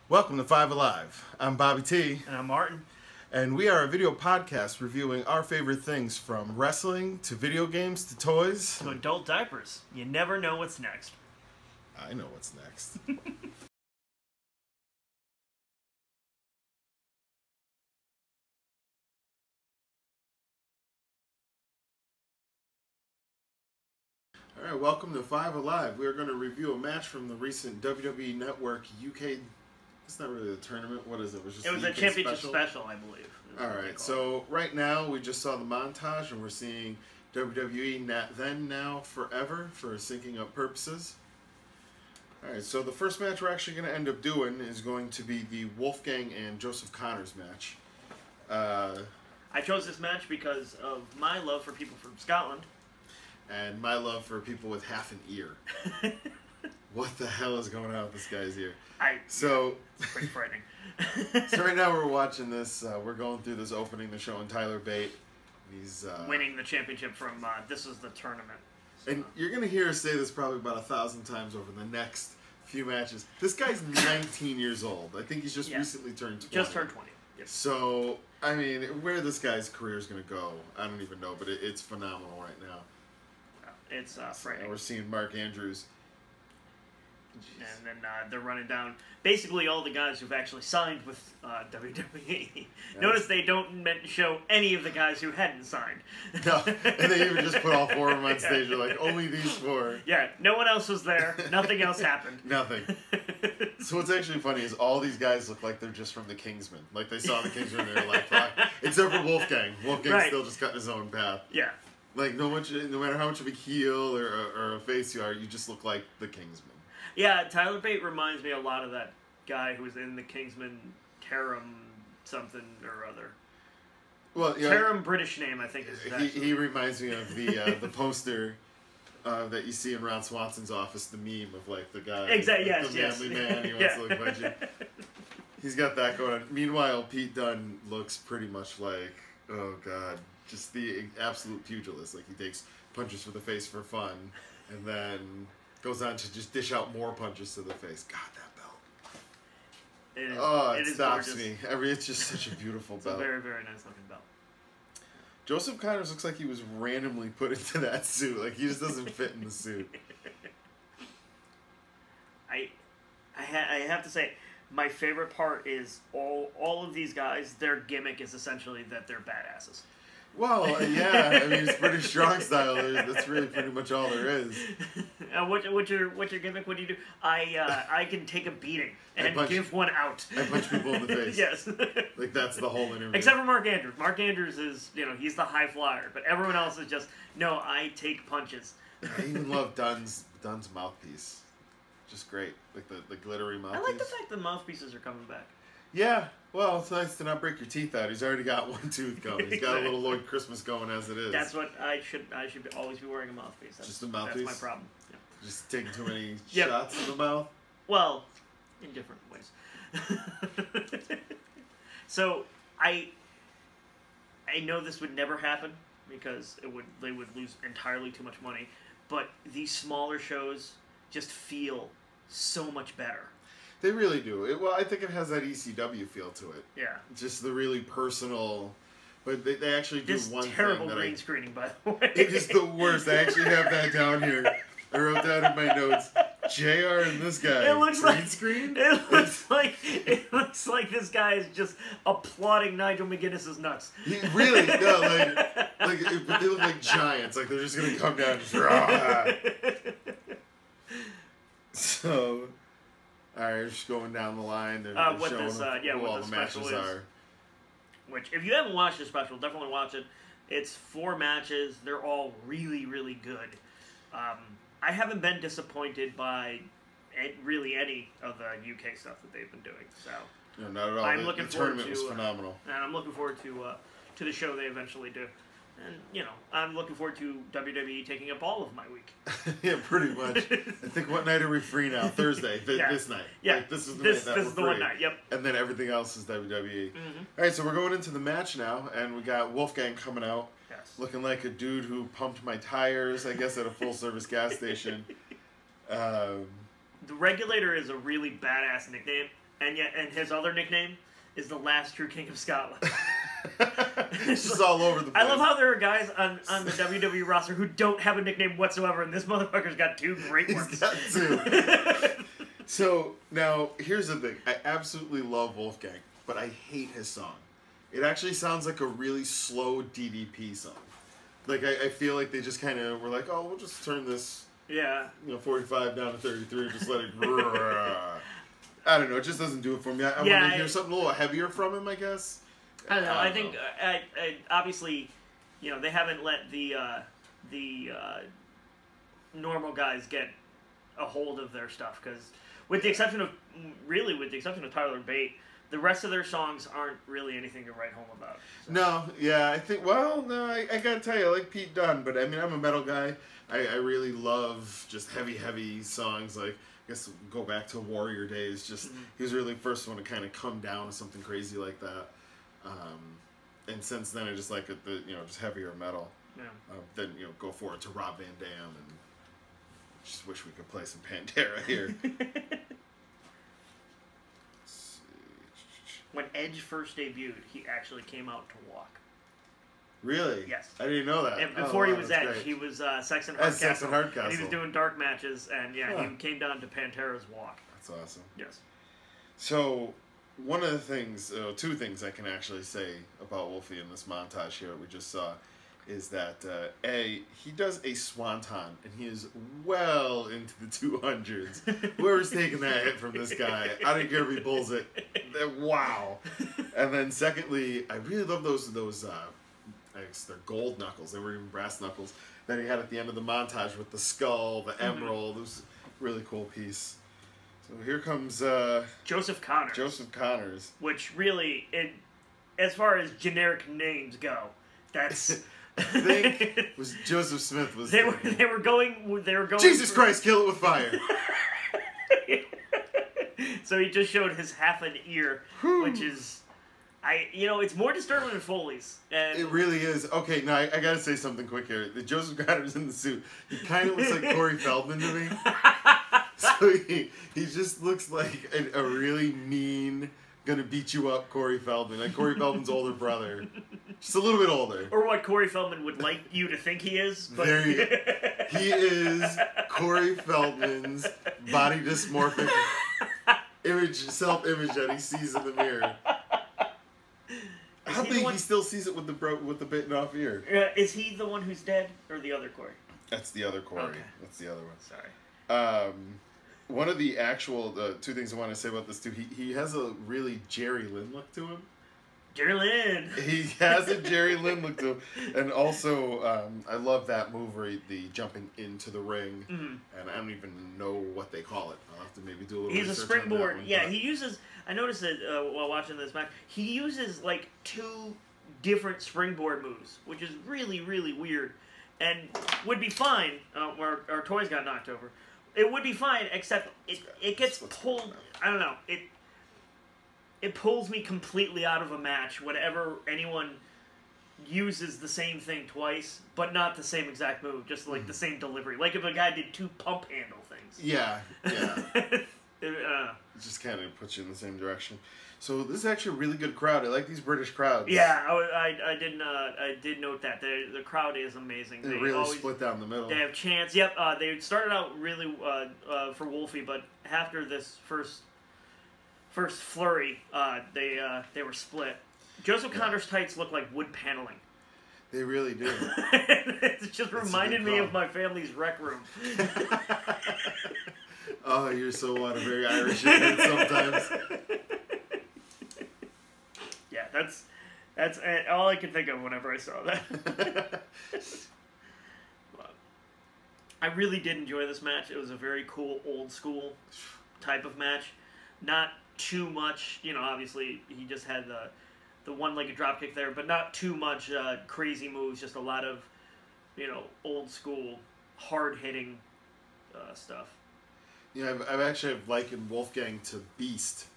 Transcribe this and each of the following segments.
Welcome to 5Alive. I'm BobbyT. And I'm Martin. And we are a video podcast reviewing our favorite things from wrestling to video games to toys. To adult diapers. You never know what's next. I know what's next. Alright, welcome to 5Alive. We are going to review a match from the recent WWE Network UK. It's not really a tournament. What is it? It was a championship special, I believe. Alright, so right now we just saw the montage and we're seeing WWE Then, Now, Forever for syncing up purposes. Alright, so the first match we're actually going to end up doing is going to be the Wolfgang and Joseph Connors match. I chose this match because of my love for people from Scotland. And my love for people with half an ear. What the hell is going on with this guy's ear? It's pretty frightening. So right now we're watching this, we're going through this opening the show, and Tyler Bate, he's winning the championship from, this is the tournament. So. And you're going to hear us say this probably about 1,000 times over the next few matches. This guy's 19 years old. I think he's just recently turned 20. Just turned 20. Yes. So, I mean, where this guy's career is going to go, I don't even know, but it's phenomenal right now. It's frightening. We're seeing Mark Andrews. And then they're running down basically all the guys who've actually signed with WWE. Yes. Notice they don't show any of the guys who hadn't signed. No, and they even just put all four of them on stage. They're like, only these four. Yeah, no one else was there. Nothing else happened. Nothing. So what's actually funny is all these guys look like they're just from the Kingsman. Like they saw the Kingsman and they're like, fuck. Except for Wolfgang. Wolfgang's still just cutting his own path. Yeah. Like no matter how much of a heel or a face you are, you just look like the Kingsman. Yeah, Tyler Bate reminds me a lot of that guy who was in the Kingsman, Tarum something or other. Well, yeah, Tarum British name, I think is he reminds me of the poster that you see in Ron Swanson's office, the meme of like the guy, exactly, the manly man. He wants to look punchy. He's got that going on. Meanwhile, Pete Dunne looks pretty much like, oh god, just the absolute pugilist. Like he takes punches for the face for fun, and then goes on to just dish out more punches to the face. God, that belt. It stops me. It's just such a beautiful belt. It's a very, very nice looking belt. Joseph Connors looks like he was randomly put into that suit. Like, he just doesn't fit in the suit. I have to say, my favorite part is all of these guys, their gimmick is essentially that they're badasses. Well, yeah, I mean, it's pretty strong style. That's really pretty much all there is. What's your gimmick? What do you do? I can take a beating and give one out. I punch people in the face. Yes. Like, that's the whole interview. Except for Mark Andrews. Mark Andrews is, he's the high flyer. But everyone else is just, no, I take punches. I even love Dunn's mouthpiece. Just great. Like, the glittery mouthpiece. I like the fact that mouthpieces are coming back. Yeah, well, it's nice to not break your teeth out. He's already got one tooth going. He's got a little Lloyd Christmas going as it is. That's what I should always be wearing a mouthpiece. Just a mouthpiece? That's my problem. Yep. Just taking too many shots in the mouth? Well, in different ways. So, I know this would never happen because they would lose entirely too much money, but these smaller shows just feel so much better. They really do. Well, I think it has that ECW feel to it. Yeah. Just the really personal, but they actually do one thing. Terrible green screening, by the way. It is the worst. I actually have that down here. I wrote down in my notes, JR and this guy. It looks green screen? It looks like this guy is just applauding Nigel McGuinness's nuts. Really? No, but they look like giants. Like they're just gonna come down and just rah. So. Alright, just going down the line. They're showing who all the matches are. Which, if you haven't watched the special, definitely watch it. It's 4 matches. They're all really, really good. I haven't been disappointed by really any of the UK stuff that they've been doing. So no, not at all. I'm the tournament was phenomenal. And I'm looking forward to the show they eventually do. And, I'm looking forward to WWE taking up all of my week. Yeah, pretty much. I think, what night are we free now? Thursday. This night. Yeah. Like, this is the night that we're free. One night, yep. And then everything else is WWE. Mm-hmm. All right, so we're going into the match now, and we got Wolfgang coming out. Yes. Looking like a dude who pumped my tires, I guess, at a full-service gas station. The Regulator is a really badass nickname. and his other nickname is the last true king of Scotland. It's just all over the place. I love how there are guys on the WWE roster who don't have a nickname whatsoever, and this motherfucker's got 2 great ones. He's got 2. So, now, here's the thing. I absolutely love Wolfgang, but I hate his song. It actually sounds like a really slow DDP song. Like, I feel like they just kind of were like, oh, we'll just turn this, 45 down to 33, just let it... I don't know, it just doesn't do it for me. I want to hear something a little heavier from him, I guess. I don't know. I think obviously, they haven't let the normal guys get a hold of their stuff, because with the exception of Tyler Bate, the rest of their songs aren't really anything to write home about. So. No, yeah, I think. Well, no, I gotta tell you, I like Pete Dunne, but I mean, I'm a metal guy. I really love just heavy songs. Like, I guess go back to Warrior days. Just he was really the first one to kind of come down to something crazy like that. And since then, I just like it, just heavier metal. Yeah. Then go forward to Rob Van Dam, and just wish we could play some Pantera here. When Edge first debuted, he actually came out to walk. Really? Yes. I didn't know that. And before he was Edge, he was Sex and Hardcastle. And he was doing dark matches, and he came down to Pantera's walk. That's awesome. Yes. So, one of the things, 2 things I can actually say about Wolfie in this montage here that we just saw is that, A, he does a swanton, and he is well into the 200s. Whoever's taking that hit from this guy, I don't care if he pulls it. Wow. And then secondly, I really love those I guess they're gold knuckles. They were even brass knuckles that he had at the end of the montage with the skull, the emerald. It was a really cool piece. So here comes Joseph Connors. Joseph Connors. Which really, as far as generic names go, that's... I think was Joseph Smith was. They were going. Jesus Christ! Kill it with fire. So he just showed his half an ear, which is, it's more disturbing than Foley's. And it really is. Okay, now I gotta say something quick here. The Joseph Connors in the suit, he kind of looks like Cory Feldman to me. So he just looks like a really mean, gonna beat you up Cory Feldman, like Cory Feldman's older brother. Just a little bit older. Or what Cory Feldman would like you to think he is. But... He is Cory Feldman's body dysmorphic self-image that he sees in the mirror. I don't think he still sees it with the bitten off ear. Is he the one who's dead, or the other Cory? That's the other Cory. Okay. That's the other one. Sorry. One of the actual 2 things I want to say about this too, he has a really Jerry Lynn look to him. Jerry Lynn. He has a Jerry Lynn look to him, and also I love that move where the jumping into the ring, and I don't even know what they call it. I'll have to maybe do a little. He's a springboard. He uses. I noticed it while watching this match. He uses like 2 different springboard moves, which is really weird, and would be fine. Our toys got knocked over. It would be fine, except it gets pulled. I don't know. It pulls me completely out of a match whenever anyone uses the same thing twice, but not the same exact move, just like the same delivery. Like if a guy did 2 pump handle things. Yeah. It just kind of puts you in the same direction. So this is actually a really good crowd. I like these British crowds. Yeah, I did note that. The crowd is amazing. They really always split down the middle. They have chants. Yep, they started out really for Wolfie, but after this first flurry, they were split. Joseph Connors' tights look like wood paneling. They really do. It just reminded me of my family's rec room. Oh, you're so very Irish in it sometimes. Yeah, that's all I could think of whenever I saw that. I really did enjoy this match. It was a very cool, old school type of match. Not too much, obviously he just had the one-legged dropkick there, but not too much crazy moves, just a lot of, old school, hard-hitting stuff. Yeah, I've actually likened Wolfgang to Beast.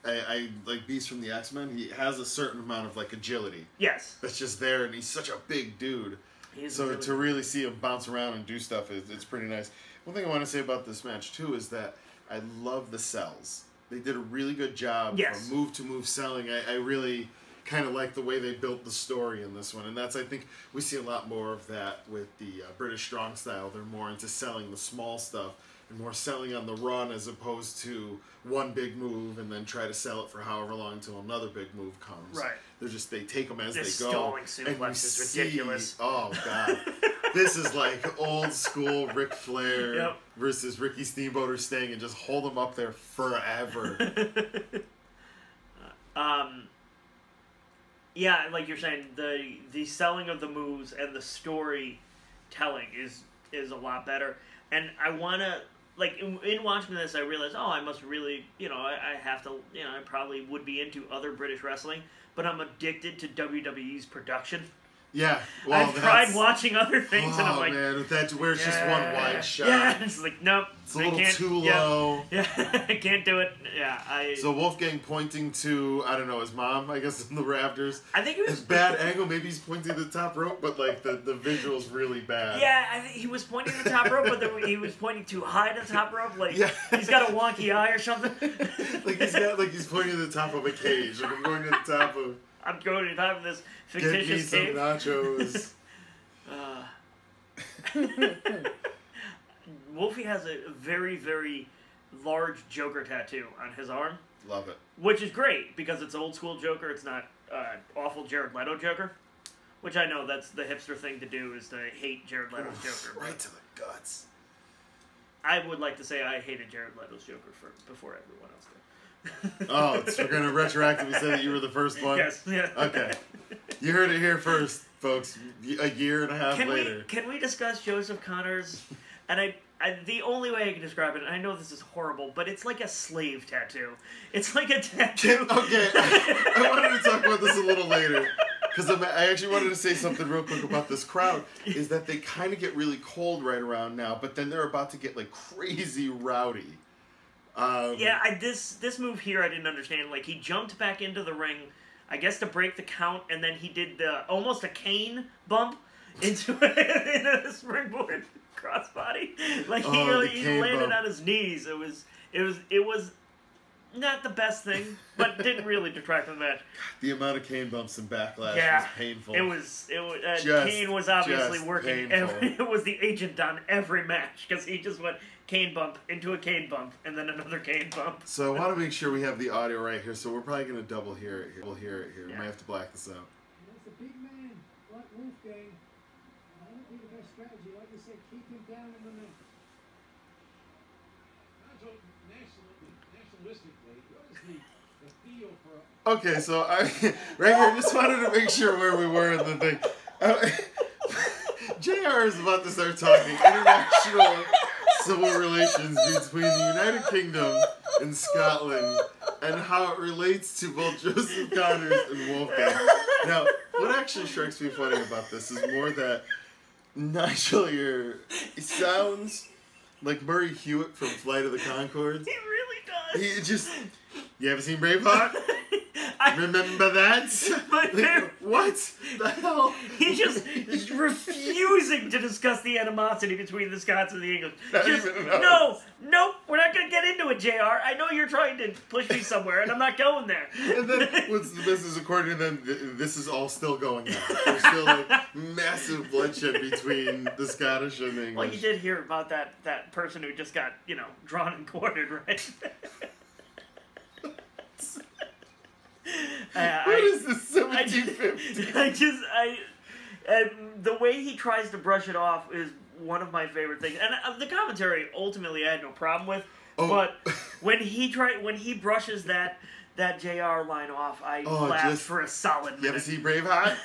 I like Beast from the X-Men. He has a certain amount of agility. Yes. That's just there, and he's such a big dude. So to really see him bounce around and do stuff, it's pretty nice. One thing I want to say about this match too is that I love the sells. They did a really good job from move to move selling. I really kind of like the way they built the story in this one, and that's, I think we see a lot more of that with the British strong style. They're more into selling the small stuff and more selling on the run as opposed to one big move and then try to sell it for however long until another big move comes. Right. They take them as this they go. Stalling suplex is ridiculous. Oh God, this is like old school Ric Flair versus Ricky Steamboat or Sting, and just hold them up there forever. Yeah, like you're saying, the selling of the moves and the storytelling is a lot better. And I want to, like, in watching this, I realized, I must really, I have to, I probably would be into other British wrestling, but I'm addicted to WWE's production. Yeah, well, I've tried watching other things, and I'm like, man, where it's just one wide shot. Yeah, it's like, nope. It's a little too low. Yeah, I can't do it. Yeah, So Wolfgang pointing to, I don't know, his mom, I guess, in the rafters. I think it was... bad angle, maybe he's pointing to the top rope, but, like, the visual's really bad. Yeah, I think he was pointing to the top rope, but he was pointing too high to the top rope. Like, he's got a wonky eye or something. he's pointing to the top of a cage. Like, I'm going to the top of... I'm going to the top of this fictitious cave. Get me some nachos. Wolfie has a very, very large Joker tattoo on his arm. Love it. Which is great, because it's old school Joker. It's not awful Jared Leto Joker. Which I know that's the hipster thing to do, is to hate Jared Leto's Joker. Right to the guts. I would like to say I hated Jared Leto's Joker before everyone else did. We're going to retroactively say that you were the first one? Yes. Yeah. Okay. You heard it here first, folks. A year and a half later. Can we discuss Joseph Connors? And the only way I can describe it, and I know this is horrible, but it's like a slave tattoo. It's like a tattoo. Okay. I wanted to talk about this a little later. Because I actually wanted to say something real quick about this crowd, is that they kind of get really cold right around now, but then they're about to get, like, crazy rowdy. This move here I didn't understand. Like, he jumped back into the ring, I guess to break the count, and then he did almost a cane bump into a springboard crossbody. Like, he landed on his knees. It was not the best thing, but didn't really detract from the match. The amount of cane bumps and backlash was painful. Kane was obviously working. It was the agent on every match, because he just went cane bump into a cane bump and then another cane bump. So I want to make sure we have the audio right here, so we're probably going to double hear it here. We'll hear it here. We might have to black this out. There's a big man like Wolfgang. That would be the best strategy. Like you said, keep him down in the ring. Nationalistically, what is the feel for... Okay, so right here, just wanted to make sure where we were in the thing. JR is about to start talking international civil relations between the United Kingdom and Scotland and how it relates to both Joseph Connors and Wolfgang. Now, what actually strikes me funny about this is more that Nigel here sounds like Murray Hewitt from Flight of the Conchords. He really does. He just... You ever seen Braveheart? Remember that? What the hell? He's just refusing to discuss the animosity between the Scots and the English. Nope, we're not going to get into it, JR. I know you're trying to push me somewhere, and I'm not going there. And then, this is according to them, this is all still going on. There's still, like, massive bloodshed between the Scottish and the English. Well, you did hear about that person who just got, drawn and quartered, right? What is this, 1750? And the way he tries to brush it off is one of my favorite things. And the commentary, ultimately, I had no problem with. But when he brushes that JR line off, I laughed for a solid minute. You ever see Braveheart?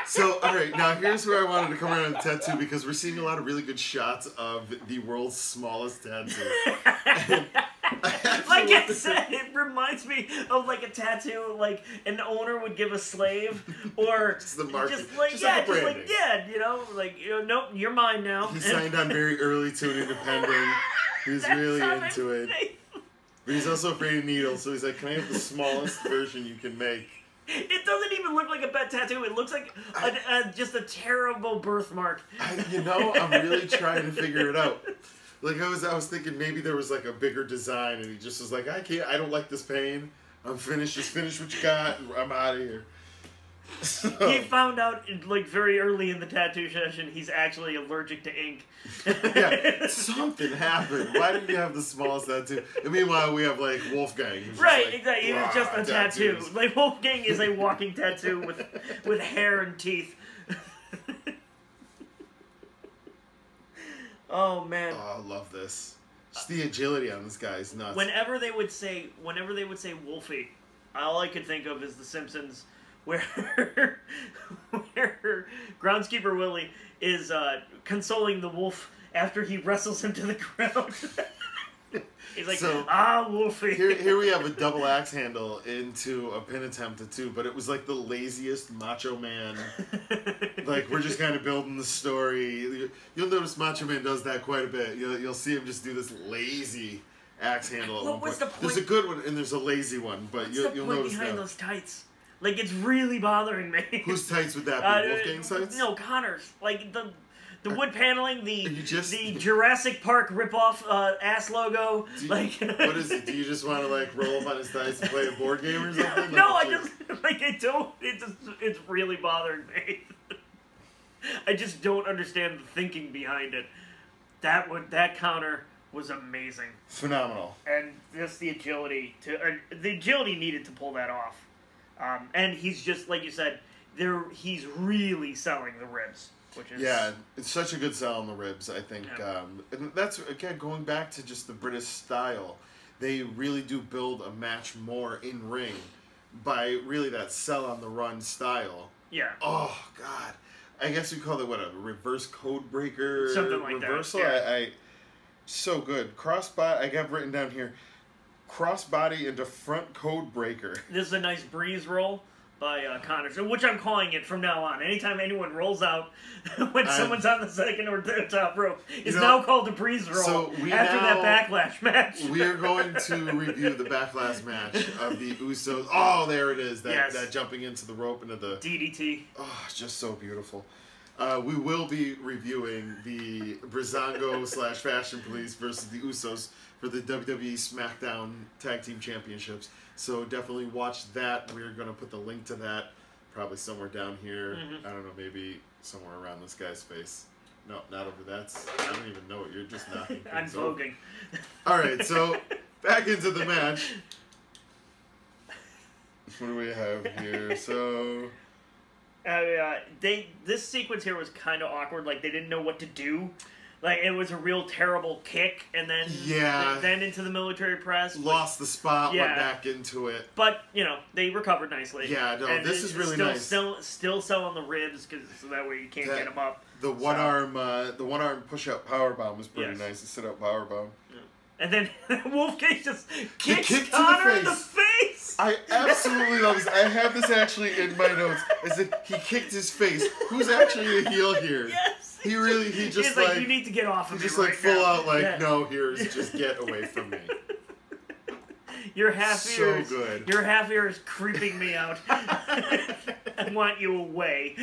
So, alright, now here's where I wanted to come around with the tattoo, because we're seeing a lot of really good shots of the world's smallest tattoo. Like I said, it reminds me of like a tattoo like an owner would give a slave, or just the market, nope, you're mine now. He signed on very early to an independent. He was really into it. But he's also afraid of needles, so he's like, "Can I have the smallest version you can make?" It doesn't even look like a pet tattoo. It looks like just a terrible birthmark. I'm really trying to figure it out. Like I was thinking maybe there was like a bigger design, and he just was like, I don't like this pain. I'm finished. Just finish what you got. And I'm out of here. So. He found out like very early in the tattoo session he's actually allergic to ink. Yeah, something happened. Why didn't you have the smallest tattoo? And meanwhile, we have like Wolfgang. Who's Right, like, exactly. He was just a tattoo. tattoos. Like Wolfgang is a walking tattoo with hair and teeth. Oh man. Oh, I love this. Just the agility on this guy is nuts. Whenever they would say Wolfie, all I could think of is The Simpsons, where groundskeeper Willie is consoling the wolf after he wrestles him to the ground. He's like, Wolfie. Here we have a double axe handle into a pin attempt too, but it was like the laziest Macho Man. Like we're just kind of building the story. You'll notice Macho Man does that quite a bit. You'll see him just do this lazy axe handle. What was the point? There's a good one and there's a lazy one, but you'll the point notice behind that. those tights? Like it's really bothering me. Whose tights would that be? Wolfgang's tights? No, Connor's. Like the wood paneling, the the Jurassic Park ripoff ass logo. What is it? Do you just want to like roll up on his thighs and play a board game or something? No, I just I don't. It's really bothering me. I just don't understand the thinking behind it. That counter was amazing, phenomenal, and just the agility needed to pull that off. And he's just like you said, he's really selling the ribs. Which is, it's such a good sell on the ribs, I think. Yeah. And that's, again, going back to just the British style. They really do build a match more in ring by really that sell on the run style. Yeah. Oh, God. I guess we call it, a reverse code breaker? Something like reversal? that. Yeah. So good. Crossbody, I got written down here, crossbody into front code breaker. This is a nice breeze roll by Connor, which I'm calling it from now on. Anytime anyone rolls out when someone's on the second or the top rope, it's now called a breeze roll. So after that Backlash match. We are going to review the Backlash match of the Usos. Oh, there it is. That jumping into the rope into the DDT. Oh, it's just so beautiful. We will be reviewing the Breezango / Fashion Police versus the Usos for the WWE SmackDown Tag Team Championships. So definitely watch that. We're going to put the link to that probably somewhere down here. Mm-hmm. I don't know, maybe somewhere around this guy's face. No, not over that. I don't even know it. You're just knocking I'm things over. voguing. All right, so back into the match. What do we have here? So... this sequence here was kind of awkward. Like, they didn't know what to do. Like, it was a real terrible kick, and then then into the military press. Lost the spot, went back into it. But, they recovered nicely. Yeah, no, and this is really nice. Still selling the ribs, so that way you can't get them up. The one-arm push-up powerbomb was pretty nice. The sit-up powerbomb. Yeah. And then Wolfgang just kicks kick Connor in the face! I absolutely love this. I have this actually in my notes. I said, he kicked his face. Who's actually a heel here? Yes! He just He's like, you need to get off of me just right full now. out no, here's just get away from me. Your half ear so good. Your half ear is creeping me out. I want you away.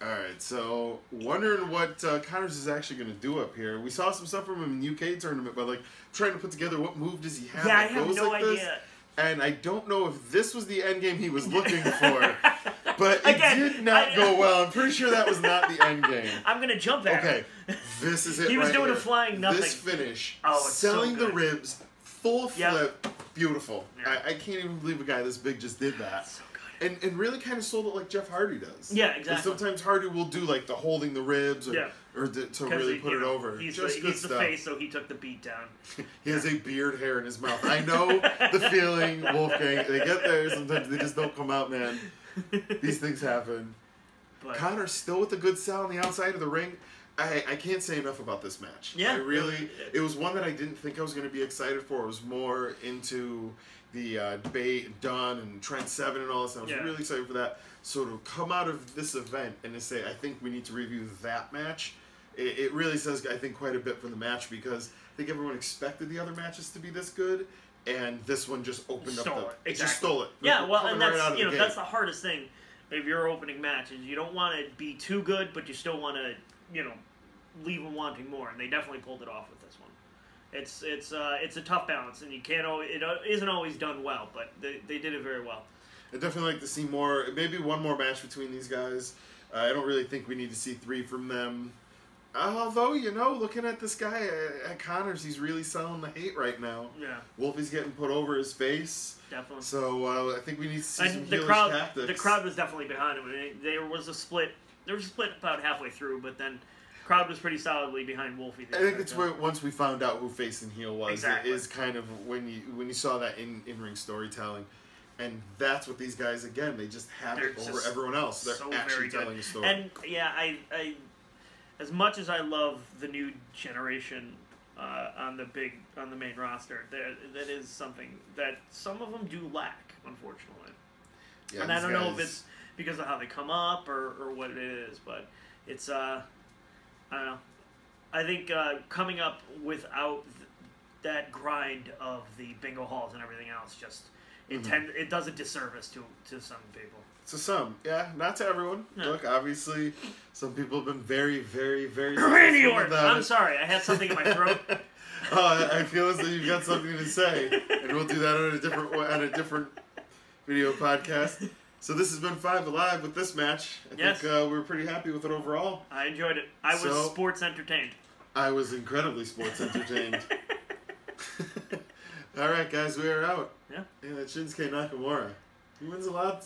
Alright, so wondering what Connors is actually going to do up here. We saw some stuff from him in the UK tournament, but trying to put together what move does he have I that have goes no like idea. this. And I don't know if this was the end game he was looking for, but it did not go well. I'm pretty sure that was not the end game. I'm going to jump at him. Okay, this is it. He was doing here. a flying nothing. This finish, it's selling so the ribs, full flip, Yep. beautiful. Yeah. I can't even believe a guy this big just did that. So good. And really kind of sold it like Jeff Hardy does. Yeah, exactly. And sometimes Hardy will do like the holding the ribs or to really put it over. He's Just good the stuff. face, so he took the beat down. He has a beard hair in his mouth. I know the feeling, Wolfgang. They get there, sometimes they just don't come out, man. These things happen. But Connor still with a good sell on the outside of the ring. I can't say enough about this match. Yeah. It was one that I didn't think I was going to be excited for. I was more into the debate, Dunn and Trent Seven and all this. I was really excited for that. So to come out of this event and to say, I think we need to review that match, it really says, I think, quite a bit for the match, because I think everyone expected the other matches to be this good, and this one just opened up it. It just stole it. Yeah, well, and Coming that's right out of the gate. that's the hardest thing if your opening match is you don't want to be too good, but you still want to, leave them wanting more, and they definitely pulled it off with this one. It's a tough balance, and it isn't always done well, but they did it very well. I'd definitely like to see more, maybe one more match between these guys. I don't really think we need to see 3 from them. Although, looking at this guy at Connors, he's really selling the hate right now. Yeah. Wolfie's getting put over his face. Definitely. So I think we need to see some the heelish crowd, tactics. The crowd was definitely behind him. There was a split. There was a split about halfway through, but then the crowd was pretty solidly behind Wolfie. I think it's where once we found out who face and heel was, exactly. it is kind of when you saw that in-ring storytelling. And that's what these guys, again, they just have it over everyone else. They're so actually telling a story. And yeah, I as much as I love the new generation on the main roster, that is something that some of them do lack, unfortunately. Yeah, and I don't know if it's because of how they come up or what it is, but it's I don't know. I think coming up without that grind of the bingo halls and everything else just. It does a disservice to some people. To some, yeah, not to everyone. No. Look, obviously, some people have been very, very, very. Randy Orton. I'm sorry, I had something in my throat. I feel as though you've got something to say, and we'll do that on a different video podcast. So this has been 5Alive with this match. I think we were pretty happy with it overall. I enjoyed it. I was sports entertained. I was incredibly sports entertained. All right, guys, we are out. Yeah. That Shinsuke Nakamura. He wins a lot.